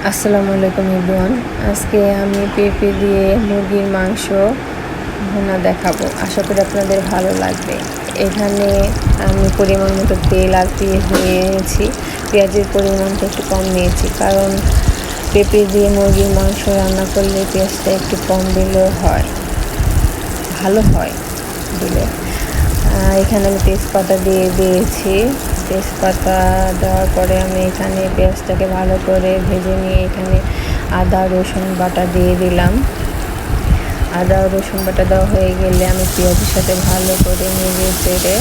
আসসালামু আলাইকুম এভরিওয়ান। আজকে আমি পেঁপে দিয়ে মুরগির মাংস ভুনা দেখাবো। আশা করি আপনাদের ভালো লাগবে। এখানে আমি পরিমাণ মতো তেল আর পেঁয়াজ নিয়েছি। পেঁয়াজের পরিমাণটা একটু কম নিয়েছি, কারণ পেঁপে দিয়ে মুরগির মাংস রান্না করলে পেঁয়াজটা একটু কম দিলেও হয়, ভালো হয় দিলে। এখানে আমি তেজপাতা দিয়ে দিয়েছি। তেজপাতা দেওয়ার পরে আমি এখানে পেঁয়াজটাকে ভালো করে ভেজে নিয়ে এখানে আদা রসুন বাটা দিয়ে দিলাম। আদা রসুন বাটা দেওয়া হয়ে গেলে আমি পেঁয়াজের সাথে ভালো করে নেড়ে চেড়ে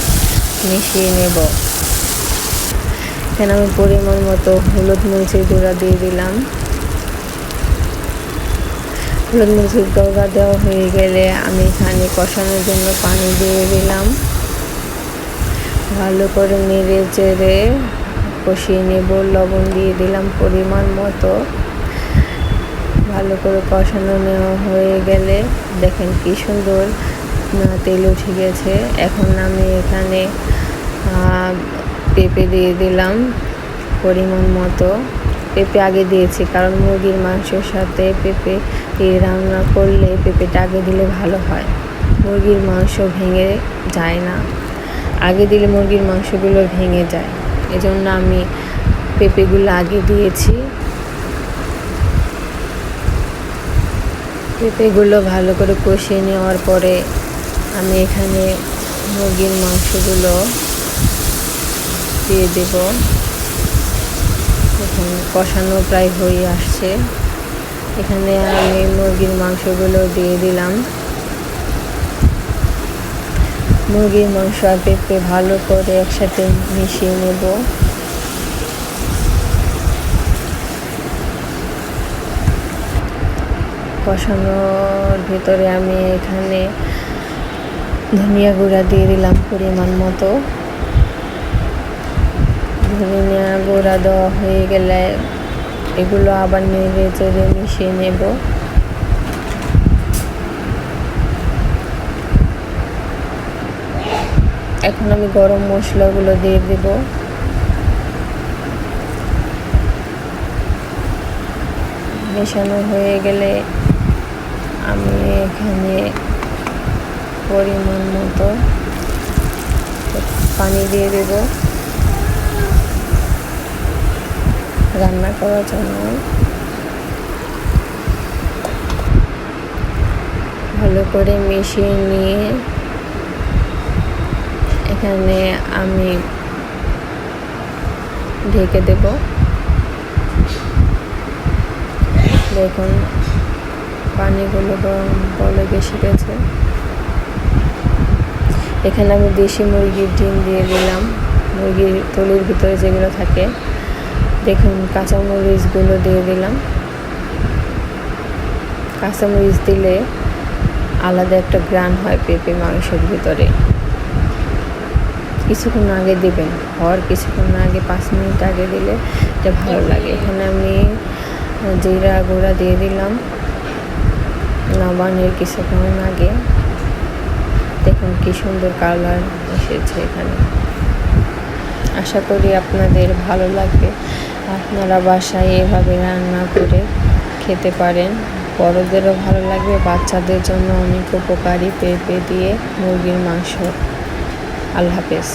মিশিয়ে নেব। এখানে আমি পরিমাণ মতো হলুদ মরিচের গুঁড়া দিয়ে দিলাম। হলুদ মরিচের গুঁড়া দেওয়া হয়ে গেলে আমি এখানে কষানোর জন্য পানি দিয়ে দিলাম। ভালো করে নেড়ে চেড়ে কষিয়ে নেব। লবণ দিয়ে দিলাম পরিমাণ মতো। ভালো করে কষানো নেওয়া হয়ে গেলে দেখেন কি সুন্দর তেল উঠে গেছে। এখন আমি এখানে পেঁপে দিয়ে দিলাম পরিমাণ মতো। পেঁপে আগে দিয়েছি, কারণ মুরগির মাংসের সাথে পেঁপে রান্না করলে পেঁপেটা আগে দিলে ভালো হয়। মুরগির মাংস ভেঙে যায় না, আগে দিলে মুরগির মাংসগুলো ভেঙে যায়। এজন্য আমি পেঁপেগুলো আগে দিয়েছি। পেঁপেগুলো ভালো করে কষিয়ে নেওয়ার পরে আমি এখানে মুরগির মাংসগুলো দিয়ে দেব। এখন কষানো প্রায় হয়ে আসছে। এখানে আমি মুরগির মাংসগুলো দিয়ে দিলাম। মুরগির মাংস আর পেঁপে ভালো করে একসাথে মিশিয়ে নেব। কষানোর ভিতরে আমি এখানে ধনিয়া গুঁড়া দিয়ে দিলাম পরিমাণ মতো। ধনিয়া গুঁড়া দেওয়া হয়ে গেলে এগুলো আবার নেড়ে চেড়ে মিশিয়ে নেব। এখন আমি গরম মশলাগুলো দিয়ে দেব। মেশানো হয়ে গেলে আমি এখানে পরিমাণ মতো পানি দিয়ে দেব রান্না করার জন্য। ভালো করে মিশিয়ে নিয়ে এখানে আমি ঢেকে দেব। দেখুন পানিগুলো বলে বেশি গেছে। এখানে আমি দেশি মুরগির ডিম দিয়ে দিলাম, মুরগির তলির ভিতরে যেগুলো থাকে। দেখুন কাঁচামরিচগুলো দিয়ে দিলাম। কাঁচামরিচ দিলে আলাদা একটা ঘ্রাণ হয় পেঁপে মাংসের ভিতরে। কিছুক্ষণ আগে দেবেন, হওয়ার কিছুক্ষণ আগে 5 মিনিট আগে দিলে এটা ভালো লাগে। এখানে আমি জিরা গুঁড়া দিয়ে দিলাম নামানোর কিছুক্ষণ আগে। দেখুন কি সুন্দর কালার এসেছে এখানে। আশা করি আপনাদের ভালো লাগবে। আপনারা বাসায় এভাবে রান্না করে খেতে পারেন। বড়দেরও ভালো লাগবে, বাচ্চাদের জন্য অনেক উপকারী পেঁপে দিয়ে মুরগির মাংস। আল্লাহ হাফেজ।